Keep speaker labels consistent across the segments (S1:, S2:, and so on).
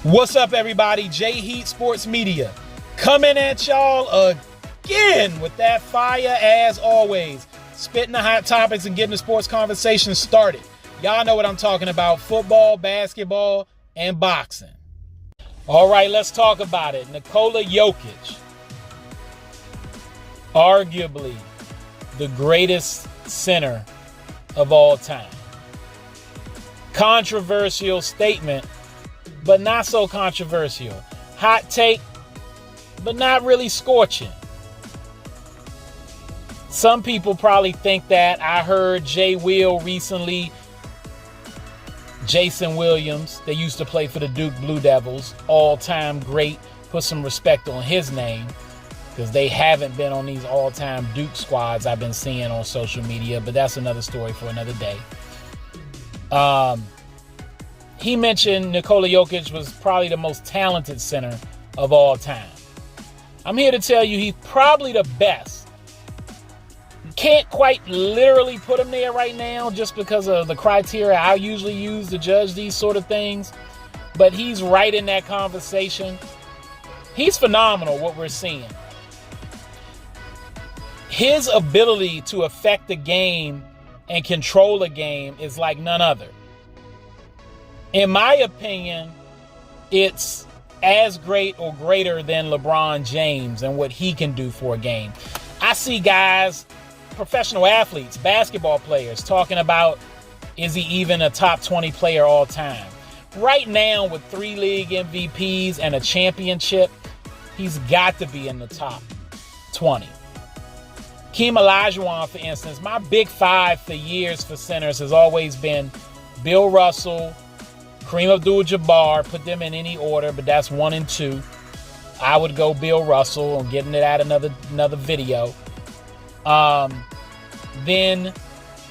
S1: What's up, everybody? J Heat Sports Media coming at y'all again with that fire as always. Spitting the hot topics and getting the sports conversation started. Y'all know what I'm talking about. Football, basketball, and boxing. All right, let's talk about it. Nikola Jokic, arguably the greatest center of all time. Controversial statement, but not so controversial. Hot take, but not really scorching. Some people probably think that. I heard Jay Will recently, Jason Williams, they used to play for the Duke Blue Devils, all-time great, put some respect on his name, because they haven't been on these all-time Duke squads I've been seeing on social media, but that's another story for another day. He mentioned Nikola Jokic was probably the most talented center of all time. I'm here to tell you he's probably the best. Can't quite literally put him there right now just because of the criteria I usually use to judge these sort of things. But he's right in that conversation. He's phenomenal, what we're seeing. His ability to affect the game and control a game is like none other. In my opinion, it's as great or greater than LeBron James and what he can do for a game. I see guys, professional athletes, basketball players, talking about, is he even a top 20 player all time? Right now, with 3 league MVPs and a championship, he's got to be in the top 20. Hakeem Olajuwon, for instance, my big five for years for centers has always been Bill Russell, Kareem Abdul-Jabbar, put them in any order, but that's 1 and 2. I would go Bill Russell. I'm getting it at another video. Then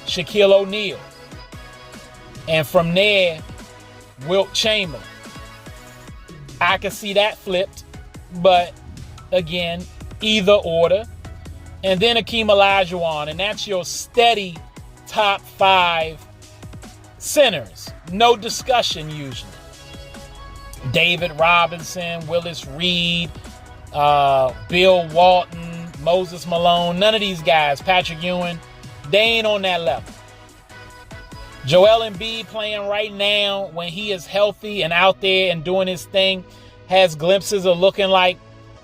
S1: Shaquille O'Neal. And from there, Wilt Chamberlain. I could see that flipped, but again, either order. And then Hakeem Olajuwon, and that's your steady top 5 centers. No discussion usually. David Robinson, Willis Reed, Bill Walton, Moses Malone, none of these guys, Patrick Ewing, they ain't on that level. Joel Embiid playing right now when he is healthy and out there and doing his thing, has glimpses of looking like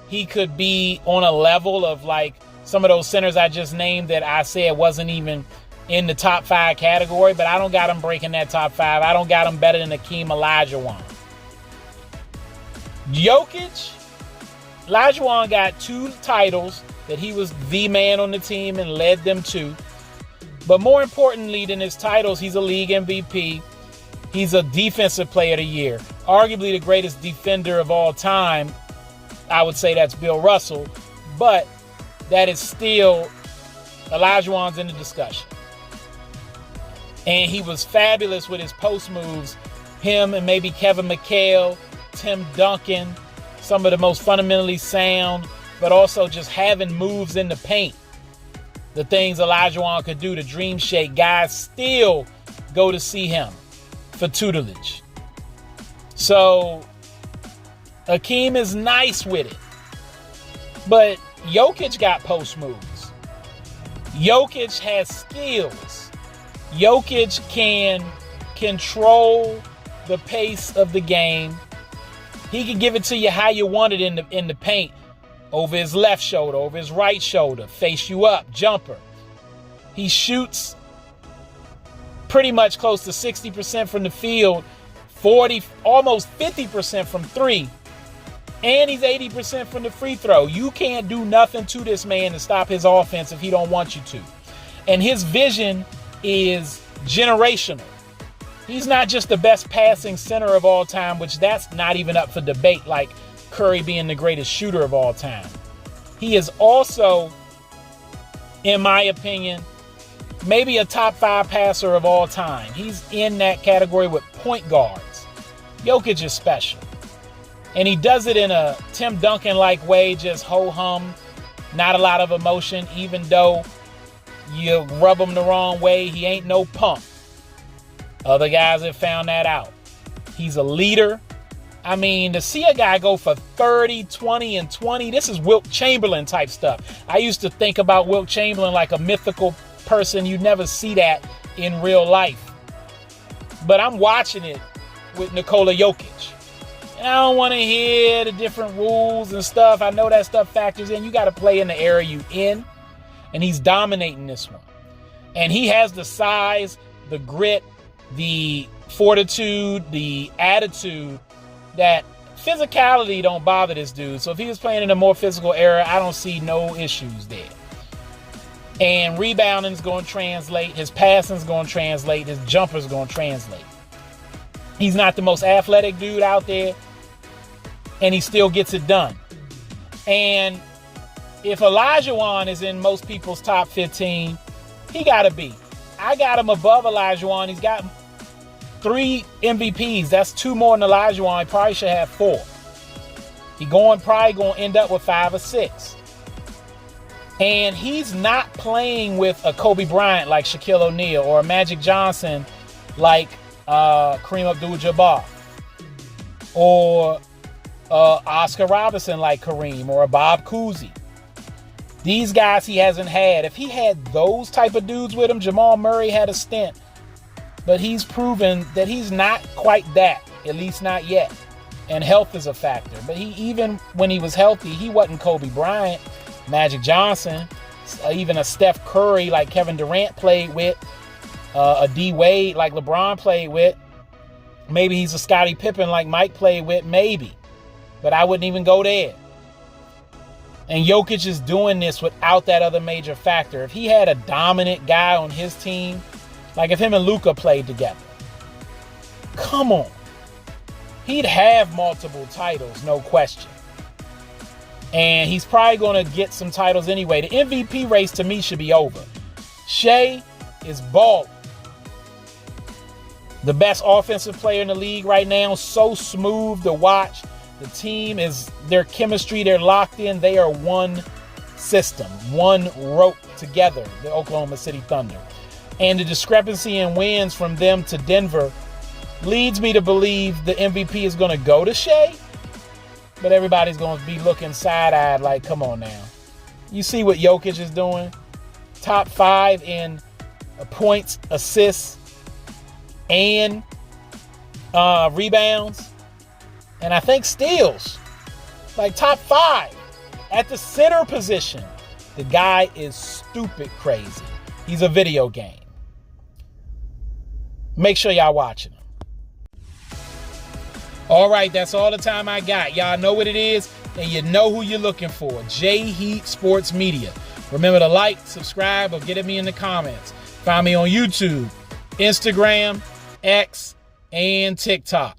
S1: he could be on a level of like some of those centers I just named that I said wasn't even in the top 5 category, but I don't got him breaking that top 5. I don't got him better than Hakeem Olajuwon. Jokic, Olajuwon got 2 titles that he was the man on the team and led them to. But more importantly than his titles, he's a league MVP. He's a defensive player of the year. Arguably the greatest defender of all time. I would say that's Bill Russell. But that is still, Olajuwon's in the discussion. And he was fabulous with his post moves. Him and maybe Kevin McHale, Tim Duncan, some of the most fundamentally sound, but also just having moves in the paint. The things Olajuwon could do, the dream shake, guys still go to see him for tutelage. So Hakeem is nice with it. But Jokic got post moves. Jokic has skills. Jokic can control the pace of the game. He can give it to you how you want it in the paint. Over his left shoulder, over his right shoulder, face you up, jumper. He shoots pretty much close to 60% from the field, 40, almost 50% from 3. And he's 80% from the free throw. You can't do nothing to this man to stop his offense if he don't want you to. And his vision is generational. He's not just the best passing center of all time, which that's not even up for debate, like Curry being the greatest shooter of all time. He is also, in my opinion, maybe a top 5 passer of all time. He's in that category with point guards. Jokic is special. And he does it in a Tim Duncan-like way, just ho-hum, not a lot of emotion, even though you rub him the wrong way, he ain't no punk. Other guys have found that out. He's a leader. I mean, to see a guy go for 30, 20, and 20, this is Wilt Chamberlain type stuff. I used to think about Wilt Chamberlain like a mythical person. You never see that in real life. But I'm watching it with Nikola Jokic. And I don't want to hear the different rules and stuff. I know that stuff factors in. You got to play in the area you in. And he's dominating this one. And he has the size, the grit, the fortitude, the attitude that physicality don't bother this dude. So if he was playing in a more physical era, I don't see no issues there. And rebounding is going to translate. His passing is going to translate. His jumper is going to translate. He's not the most athletic dude out there, and he still gets it done. And if Olajuwon is in most people's top 15, he got to be. I got him above Olajuwon. He's got 3 MVPs. That's 2 more than Olajuwon. He probably should have 4. He probably going to end up with 5 or 6. And he's not playing with a Kobe Bryant like Shaquille O'Neal or a Magic Johnson like Kareem Abdul-Jabbar or Oscar Robertson like Kareem or a Bob Cousy. These guys he hasn't had. If he had those type of dudes with him, Jamal Murray had a stint. But he's proven that he's not quite that, at least not yet. And health is a factor. But even when he was healthy, he wasn't Kobe Bryant, Magic Johnson, even a Steph Curry like Kevin Durant played with, a D Wade like LeBron played with. Maybe he's a Scottie Pippen like Mike played with, maybe. But I wouldn't even go there. And Jokic is doing this without that other major factor. If he had a dominant guy on his team, like if him and Luka played together, come on. He'd have multiple titles, no question. And he's probably going to get some titles anyway. The MVP race to me should be over. Shea is balling. The best offensive player in the league right now. So smooth to watch. The team is, their chemistry, they're locked in. They are one system, one rope together, the Oklahoma City Thunder. And the discrepancy in wins from them to Denver leads me to believe the MVP is going to go to Shea. But everybody's going to be looking side-eyed like, come on now. You see what Jokic is doing? Top 5 in points, assists, and rebounds. And I think steals. Like top 5 at the center position. The guy is stupid crazy. He's a video game. Make sure y'all watching him. All right, that's all the time I got. Y'all know what it is, and you know who you're looking for. J Heat Sports Media. Remember to like, subscribe, or get at me in the comments. Find me on YouTube, Instagram, X, and TikTok.